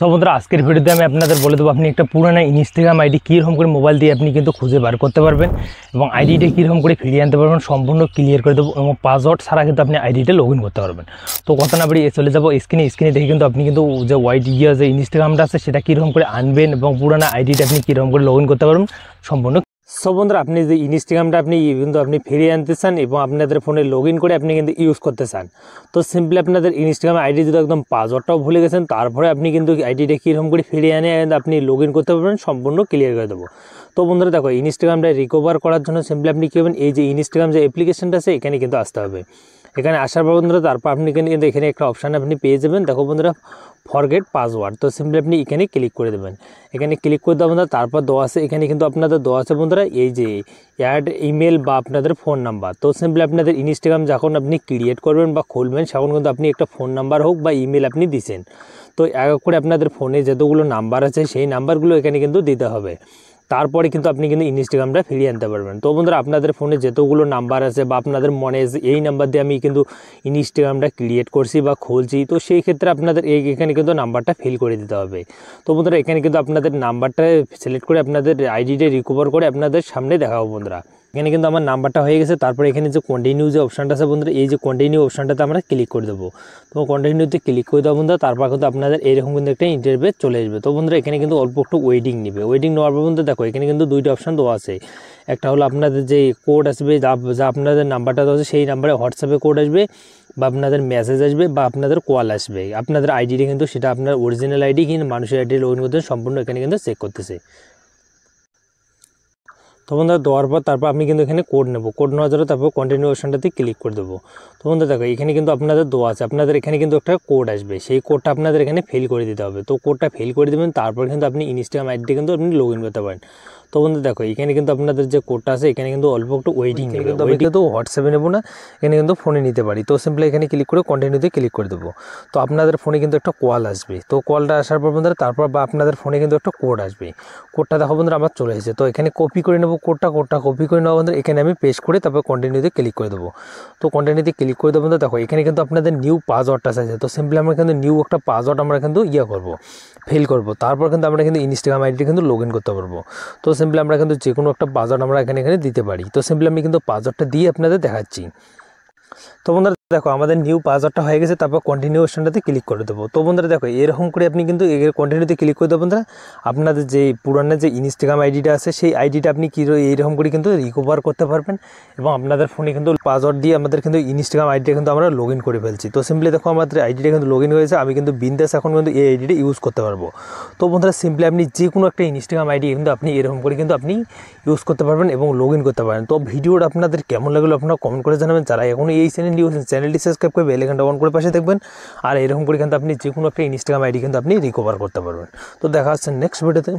So বন্ধুরা আজকের ভিডিওতে আমি আপনাদের বলে দেবো আপনি একটা পুরানো ইনস্টাগ্রাম আইডি কীরকম করে মোবাইল দিয়ে আপনি কিন্তু খুঁজে বার করতে পারবেন এবং আইডিটা কীরকম করে ফিরিয়ে আনতে পারবেন সম্পূর্ণ ক্লিয়ার করে দেবো এবং পাসওয়ার্ড ছাড়া কিন্তু আপনি আইডিটা লগ ইন করতে পারবেন। তো কথা না বাড়িয়ে চলে যাবো স্ক্রিনে দেখে কিন্তু আপনি কিন্তু যে যে ইনস্টাগ্রামটা আছে সেটা কীরকম করে আনবেন এবং পুরানো আইডিটা আপনি কীরকম করে লগ ইন করতে পারবেন সম্পূর্ণ। সো বন্ধুরা আপনি যে ইনস্টাগ্রামটা আপনি ফিরিয়ে আনতে চান এবং আপনাদের ফোনে লগ ইন করে আপনি কিন্তু ইউজ করতে চান, তো সিম্পলি আপনাদের ইনস্টাগ্রাম আইডি যদি একদম পাসওয়ার্ডটাও ভুলে গেছেন তারপরে আপনি কিন্তু আইডিটা কীরকম করে ফিরিয়ে আনে আপনি লগ ইন করতে পারবেন সম্পূর্ণ ক্লিয়ার করে দেবো। তো বন্ধুরা দেখো ইনস্টাগ্রামটা রিকভার করার জন্য সিম্পলি আপনি কী করবেন, এই যে ইনস্টাগ্রাম যে অ্যাপ্লিকেশনটা আছে এখানে কিন্তু আসতে হবে। এখানে আসার পর বন্ধুরা তারপর আপনি কিন্তু এখানে একটা অপশান আপনি পেয়ে যাবেন, দেখো বন্ধুরা ফরগেট পাসওয়ার্ড। তো সিম্পলি আপনি এখানে ক্লিক করে দেবেন, এখানে ক্লিক করে দেওয়া বন্ধুরা তারপর দেওয়া আছে এখানে কিন্তু আপনাদের দেওয়া আছে বন্ধুরা এই যে অ্যাড ইমেল বা আপনাদের ফোন নাম্বার। তো সিম্পলি আপনাদের ইনস্টাগ্রাম যখন আপনি ক্রিয়েট করবেন বা খুলবেন তখন কিন্তু আপনি একটা ফোন নাম্বার হোক বা ইমেল আপনি দিছেন, তো এক করে আপনাদের ফোনে যতগুলো নাম্বার আছে সেই নাম্বারগুলো এখানে কিন্তু দিতে হবে, তারপরে কিন্তু আপনি কিন্তু ইনস্টাগ্রামটা ফিরিয়ে আনতে পারবেন। তো বন্ধুরা আপনাদের ফোনে যতগুলো নাম্বার আছে বা আপনাদের মনে আছে এই নাম্বার দিয়ে আমি কিন্তু ইনস্টাগ্রামটা ক্রিয়েট করছি বা খুলছি, তো সেই ক্ষেত্রে আপনাদের এখানে কিন্তু নাম্বারটা ফিল করে দিতে হবে। তো বন্ধুরা এখানে কিন্তু আপনাদের নাম্বারটা সিলেক্ট করে আপনাদের আইডিটা রিকভার করে আপনাদের সামনে দেখাবো। বন্ধুরা এখানে কিন্তু আমার নাম্বারটা হয়ে গেছে, তারপরে এখানে যে কন্টিনিউ যে অপশানটা আছে বন্ধুরা এই যে কন্টিনিউ অপশানটাতে আমরা ক্লিক করে দেবো। তো কন্টিনিউতে ক্লিক করে দেবো বন্ধুরা, তারপর কিন্তু আপনাদের এইরকম কিন্তু একটা ইন্টারভিউ চলে আসবে। তো বন্ধুরা এখানে কিন্তু অল্প একটু ওয়েটিং নেবে, ওয়েটিং নেওয়ার পর বন্ধুরা দেখো এখানে কিন্তু দুইটা অপশান দেওয়া আছে, একটা হলো আপনাদের যে কোড আসবে যা আপনাদের নাম্বারটা দেওয়া আছে সেই নাম্বারে হোয়াটসঅ্যাপে কোড আসবে বা আপনাদের মেসেজ আসবে বা আপনাদের কল আসবে, আপনাদের আইডিটা কিন্তু সেটা আপনার অরিজিনাল আইডি কিন্তু মানুষের আইডি লগ ইন করতে সম্পূর্ণ এখানে কিন্তু চেক করতেছে। তো বন্ধুরা দেওয়ার পর তারপর আমি কিন্তু এখানে কোড নেবো, কোড নেওয়ার জন্য তারপর কন্টিনিউ অপশানটাতে ক্লিক করে দেবো। তো বন্ধুরা দেখো এখানে কিন্তু আপনাদের দেওয়া আছে, আপনাদের এখানে কিন্তু একটা কোড আসবে, সেই কোডটা আপনাদের এখানে ফিল করে দিতে হবে। তো কোডটা ফিল করে দেবেন তারপর কিন্তু আপনি ইনস্টাগ্রাম আইডিটা কিন্তু আপনি লগ ইন করতে পারেন। তো বন্ধু দেখো এখানে কিন্তু আপনাদের যে কোডটা আছে এখানে কিন্তু অল্প একটু ওয়েটিং নেবে, কিন্তু আমি কিন্তু হোয়াটসঅ্যাপে নেবো না, এখানে কিন্তু ফোনে নিতে পারি। তো সিম্পলি এখানে ক্লিক করে কন্টিনিউতে ক্লিক করে দেবো। তো আপনাদের ফোনে কিন্তু একটা কল আসবে, তো কলটা আসার পর বন্ধুরা তারপর বা আপনাদের ফোনে কিন্তু একটা কোড আসবে, কোডটা দেখো বন্ধুরা আমার চলে এসেছে। তো এখানে কপি করে নেবো কোডটা কপি করে নেওয়া বন্ধুরা এখানে আমি পেস্ট করে তারপর কন্টিনিউতে ক্লিক করে দেবো। তো কন্টিনিউতে ক্লিক করে দেবো বন্ধুরা দেখো এখানে কিন্তু আপনাদের নিউ পাসওয়ার্ডটা আছে, তো সিম্পলি আমরা কিন্তু নিউ একটা পাসওয়ার্ড আমরা কিন্তু করবো ফিল করবো, তারপর কিন্তু আমরা কিন্তু ইনস্টাগ্রাম আইডিটা কিন্তু লগ ইন করতে পারবো। তো সিম্পলি আমরা কিন্তু যে কোনো একটা পাসওয়ার্ড আমরা এখানে দিতে পারি। তো সিম্পলি আমি কিন্তু পাসওয়ার্ডটা দিয়ে আপনাদের দেখাচ্ছি। তো বন্ধুরা দেখো আমাদের নিউ পাসওয়ার্ডটা হয়ে গেছে, তারপর কন্টিনিউ অপশনটাতে ক্লিক করে দেবো। তো বন্ধুরা দেখো এরকম করে আপনি কিন্তু কন্টিনিউতে ক্লিক করে দেবো বন্ধুরা, আপনাদের যে পুরানো যে ইনস্টাগ্রাম আইডিটা আছে সেই আইডিটা আপনি এইরকম করে কিন্তু রিকভার করতে পারবেন এবং আপনাদের ফোনে কিন্তু পাসওয়ার্ড দিয়ে আমাদের কিন্তু ইনস্টাগ্রাম আইডিটা কিন্তু আমরা লগ ইন করে ফেলছি। তো সিম্পলি দেখো আমাদের আইডিটা কিন্তু লগ ইন হয়েছে, আমি কিন্তু বিন্দাস এখন কিন্তু এই আইডিটা ইউজ করতে পারবো। তো বন্ধুরা সিম্পলি আপনি যে কোনো একটা ইনস্টাগ্রাম আইডি কিন্তু আপনি এরকম করে কিন্তু আপনি ইউজ করতে পারবেন এবং লগ ইন করতে পারেন। তো ভিডিওটা আপনাদের কেমন লাগলো আপনারা কমেন্ট করে জানাবেন, যারা এখন এই চ্যানেলটি সাবস্ক্রাইব করে বেল আইকনটা অন করে পাশে দেখবেন, আর এরকম করে কিন্তু আপনি যে কোনো একটা ইনস্টাগ্রাম আইডি কিন্তু আপনি রিকভার করতে পারবেন। তো দেখা হচ্ছে নেক্সট ভিডিওতে।